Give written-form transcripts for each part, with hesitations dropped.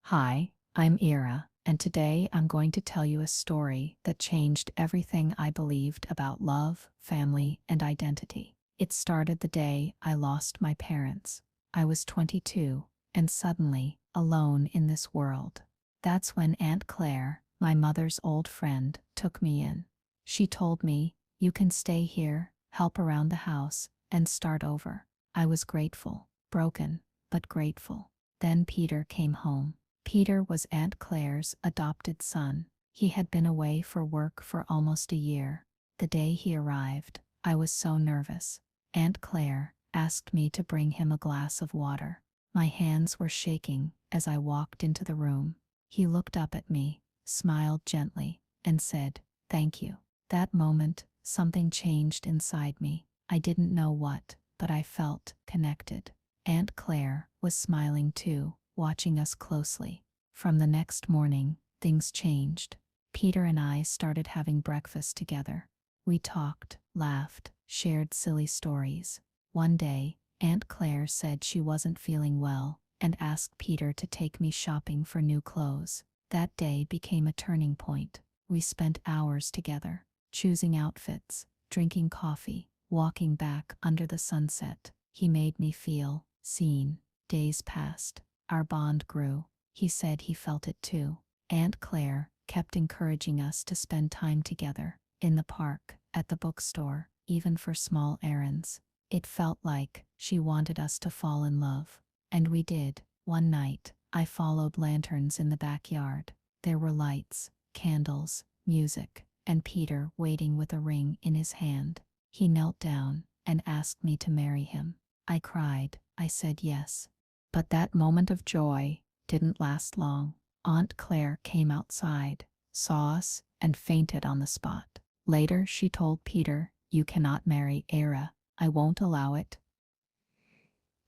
Hi, I'm Ira, and today I'm going to tell you a story that changed everything I believed about love, family, and identity. It started the day I lost my parents. I was 22, and suddenly, alone in this world. That's when Aunt Claire, my mother's old friend, took me in. She told me, "You can stay here, help around the house, and start over." I was grateful, broken, but grateful. Then Peter came home. Peter was Aunt Claire's adopted son. He had been away for work for almost a year. The day he arrived, I was so nervous. Aunt Claire asked me to bring him a glass of water. My hands were shaking as I walked into the room. He looked up at me, smiled gently, and said, "Thank you." That moment, something changed inside me. I didn't know what, but I felt connected. Aunt Claire was smiling too, watching us closely. From the next morning, things changed. Peter and I started having breakfast together. We talked, laughed, shared silly stories. One day, Aunt Claire said she wasn't feeling well and asked Peter to take me shopping for new clothes. That day became a turning point. We spent hours together, choosing outfits, drinking coffee, walking back under the sunset. He made me feel seen. Days passed. Our bond grew. He said he felt it too. Aunt Claire kept encouraging us to spend time together, in the park, at the bookstore, even for small errands. It felt like she wanted us to fall in love. And we did. One night, I followed lanterns in the backyard. There were lights, candles, music, and Peter waiting with a ring in his hand. He knelt down and asked me to marry him. I cried. I said yes. But that moment of joy didn't last long. Aunt Claire came outside, saw us, and fainted on the spot. Later, she told Peter, "You cannot marry Era. I won't allow it."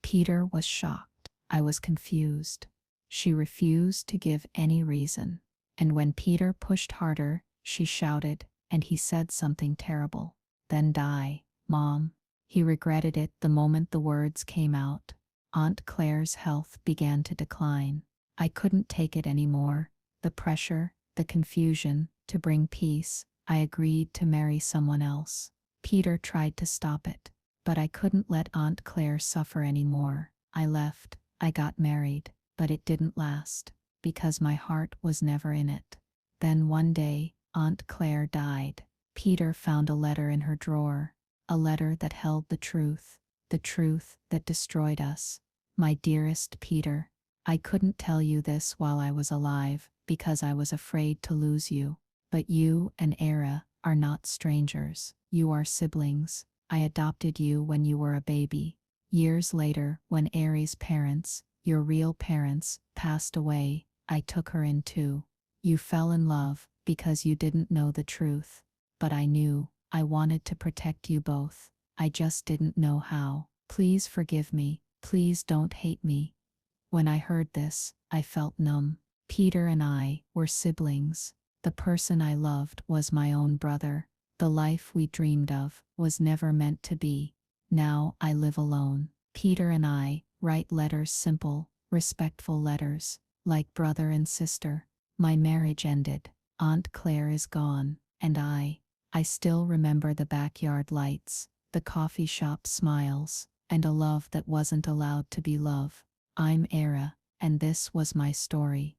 Peter was shocked. I was confused. She refused to give any reason. And when Peter pushed harder, she shouted, and he said something terrible. "Then die, Mom." He regretted it the moment the words came out. Aunt Claire's health began to decline. I couldn't take it anymore. The pressure, the confusion. To bring peace, I agreed to marry someone else. Peter tried to stop it, but I couldn't let Aunt Claire suffer anymore. I left. I got married, but it didn't last, because my heart was never in it. Then one day, Aunt Claire died. Peter found a letter in her drawer, a letter that held the truth that destroyed us. My dearest Peter, I couldn't tell you this while I was alive, because I was afraid to lose you. But you and Era are not strangers. You are siblings. I adopted you when you were a baby. Years later, when Ari's parents, your real parents, passed away, I took her in too. You fell in love because you didn't know the truth. But I knew. I wanted to protect you both. I just didn't know how. Please forgive me. Please don't hate me. When I heard this, I felt numb. Peter and I were siblings. The person I loved was my own brother. The life we dreamed of was never meant to be. Now I live alone. Peter and I write letters, simple, respectful letters, like brother and sister. My marriage ended. Aunt Claire is gone, and I still remember the backyard lights, the coffee shop smiles, and a love that wasn't allowed to be love. I'm Era, and this was my story.